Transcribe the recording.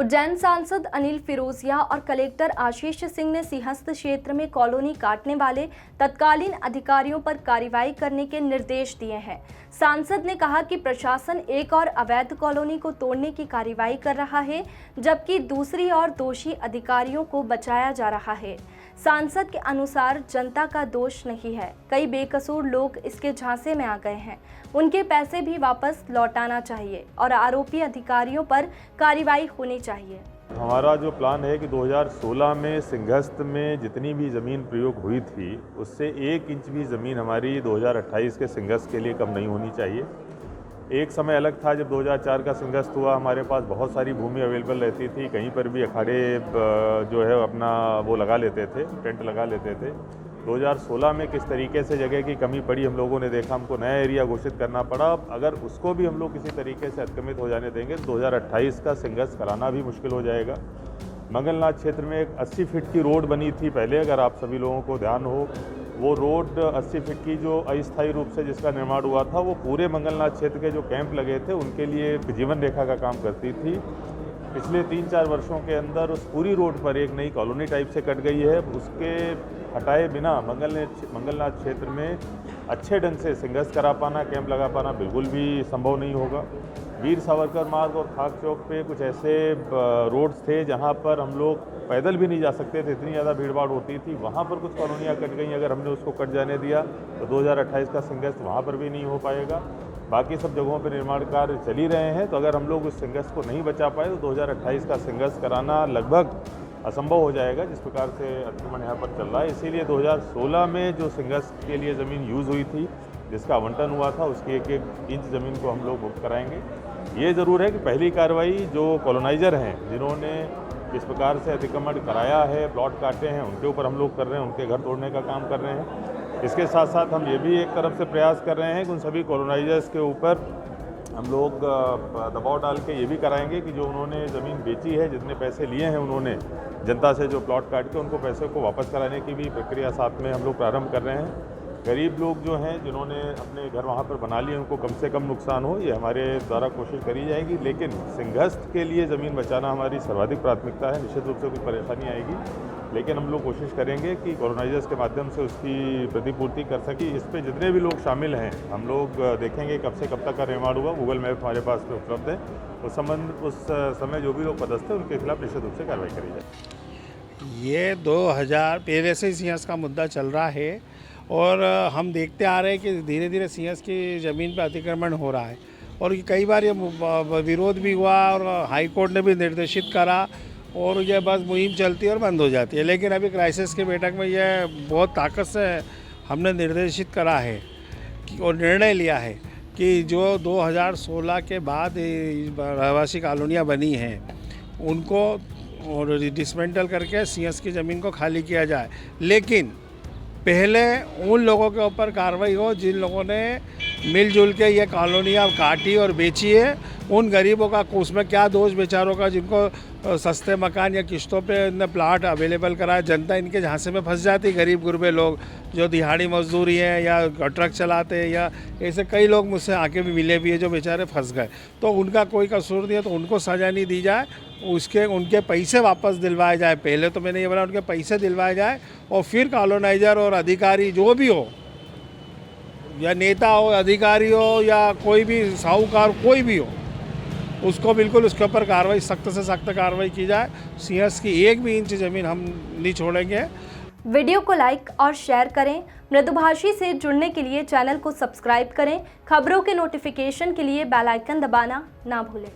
उज्जैन सांसद अनिल फिरोजिया और कलेक्टर आशीष सिंह ने सिंहस्थ क्षेत्र में कॉलोनी काटने वाले तत्कालीन अधिकारियों पर कार्रवाई करने के निर्देश दिए हैं। सांसद ने कहा कि प्रशासन एक और अवैध कॉलोनी को तोड़ने की कार्रवाई कर रहा है, जबकि दूसरी ओर दोषी अधिकारियों को बचाया जा रहा है। सांसद के अनुसार जनता का दोष नहीं है, कई बेकसूर लोग इसके झांसे में आ गए हैं, उनके पैसे भी वापस लौटाना चाहिए और आरोपी अधिकारियों पर कार्रवाई होनी चाहिए। हमारा जो प्लान है कि 2016 में सिंहस्थ में जितनी भी ज़मीन प्रयोग हुई थी उससे 1 इंच भी ज़मीन हमारी 2028 के सिंहस्थ के लिए कम नहीं होनी चाहिए। एक समय अलग था जब 2004 का सिंहस्थ हुआ, हमारे पास बहुत सारी भूमि अवेलेबल रहती थी, कहीं पर भी अखाड़े जो है अपना वो लगा लेते थे, टेंट लगा लेते थे। 2016 में किस तरीके से जगह की कमी पड़ी हम लोगों ने देखा, हमको नया एरिया घोषित करना पड़ा। अगर उसको भी हम लोग किसी तरीके से अतिक्रमित हो जाने देंगे तो 2028 का सिंहस्थ कराना भी मुश्किल हो जाएगा। मंगलनाथ क्षेत्र में एक 80 फीट की रोड बनी थी पहले, अगर आप सभी लोगों को ध्यान हो, वो रोड 80 फीट की जो अस्थायी रूप से जिसका निर्माण हुआ था वो पूरे मंगलनाथ क्षेत्र के जो कैंप लगे थे उनके लिए जीवन रेखा का काम करती थी। पिछले 3-4 वर्षों के अंदर उस पूरी रोड पर एक नई कॉलोनी टाइप से कट गई है। उसके हटाए बिना मंगलनाथ क्षेत्र में अच्छे ढंग से सिंहस्थ करा पाना, कैंप लगा पाना बिल्कुल भी संभव नहीं होगा। वीर सावरकर मार्ग और खाक चौक पे कुछ ऐसे रोड्स थे जहां पर हम लोग पैदल भी नहीं जा सकते थे, इतनी ज़्यादा भीड़भाड़ होती थी। वहां पर कुछ कॉलोनियाँ कट गई, अगर हमने उसको कट जाने दिया तो 2028 का सिंहस्थ वहां पर भी नहीं हो पाएगा। बाकी सब जगहों पर निर्माण कार्य चल ही रहे हैं, तो अगर हम लोग उस सिंहस्थ को नहीं बचा पाए तो 2028 का सिंहस्थ कराना लगभग असंभव हो जाएगा, जिस प्रकार से अतिक्रमण यहाँ पर चल रहा है। इसीलिए 2016 में जो सिंहस्थ के लिए ज़मीन यूज़ हुई थी, जिसका आवंटन हुआ था, उसकी 1-1 इंच ज़मीन को हम लोग मुक्त कराएंगे। ये ज़रूर है कि पहली कार्रवाई जो कॉलोनाइज़र हैं, जिन्होंने इस प्रकार से अतिक्रमण कराया है, प्लॉट काटे हैं, उनके ऊपर हम लोग कर रहे हैं, उनके घर तोड़ने का काम कर रहे हैं। इसके साथ साथ हम ये भी एक तरफ से प्रयास कर रहे हैं कि उन सभी कॉलोनाइजर्स के ऊपर हम लोग दबाव डाल के ये भी कराएंगे कि जो उन्होंने ज़मीन बेची है, जितने पैसे लिए हैं उन्होंने जनता से जो प्लॉट काट के, उनको पैसे को वापस कराने की भी प्रक्रिया साथ में हम लोग प्रारंभ कर रहे हैं। गरीब लोग जो हैं जिन्होंने अपने घर वहाँ पर बना लिए, उनको कम से कम नुकसान हो, ये हमारे द्वारा कोशिश करी जाएगी। लेकिन सिंहस्थ के लिए ज़मीन बचाना हमारी सर्वाधिक प्राथमिकता है। निश्चित रूप से कुछ परेशानी आएगी, लेकिन हम लोग कोशिश करेंगे कि कॉलोनाइजर्स के माध्यम से उसकी प्रतिपूर्ति कर सकें। इस पर जितने भी लोग शामिल हैं हम लोग देखेंगे कब से कब तक का निर्माण हुआ, गूगल मैप हमारे पास पे उपलब्ध है। उस समय जो भी लोग पदस्थ हैं उनके खिलाफ निश्चित रूप से कार्रवाई करी जाए। ये 2000 पहले से सिंहस्थ का मुद्दा चल रहा है और हम देखते आ रहे हैं कि धीरे धीरे सिंहस्थ की ज़मीन पर अतिक्रमण हो रहा है और कई बार ये विरोध भी हुआ और हाई कोर्ट ने भी निर्देशित करा और ये बस मुहिम चलती है और बंद हो जाती है। लेकिन अभी क्राइसिस की बैठक में ये बहुत ताकत से हमने निर्देशित करा है और निर्णय लिया है कि जो 2016 के बाद रहवासी कॉलोनियाँ बनी हैं उनको और डिसमेंटल करके सिंहस्थ की ज़मीन को खाली किया जाए। लेकिन पहले उन लोगों के ऊपर कार्रवाई हो जिन लोगों ने मिलजुल के ये कॉलोनियाँ काटी और बेची है। उन गरीबों का उसमें क्या दोष बेचारों का, जिनको सस्ते मकान या किस्तों पे इन्हें प्लाट अवेलेबल कराया, जनता इनके झांसे में फंस जाती। गरीब गुरबे लोग जो दिहाड़ी मजदूरी हैं या ट्रक चलाते हैं या ऐसे कई लोग मुझसे आके भी मिले भी है जो बेचारे फंस गए, तो उनका कोई कसूर नहीं है तो उनको सज़ा नहीं दी जाए, उनके पैसे वापस दिलवाए जाए। पहले तो मैंने ये बोला उनके पैसे दिलवाए जाए और फिर कॉलोनाइजर और अधिकारी जो भी हो, या नेता हो, अधिकारी हो या कोई भी साहूकार कोई भी हो, उसको बिल्कुल उसके ऊपर कार्रवाई, सख्त से सख्त कार्रवाई की जाए। सिंहस्थ की 1 भी इंच ज़मीन हम नहीं छोड़ेंगे। वीडियो को लाइक और शेयर करें। मृदुभाषी से जुड़ने के लिए चैनल को सब्सक्राइब करें। खबरों के नोटिफिकेशन के लिए बेल आइकन दबाना ना भूलें।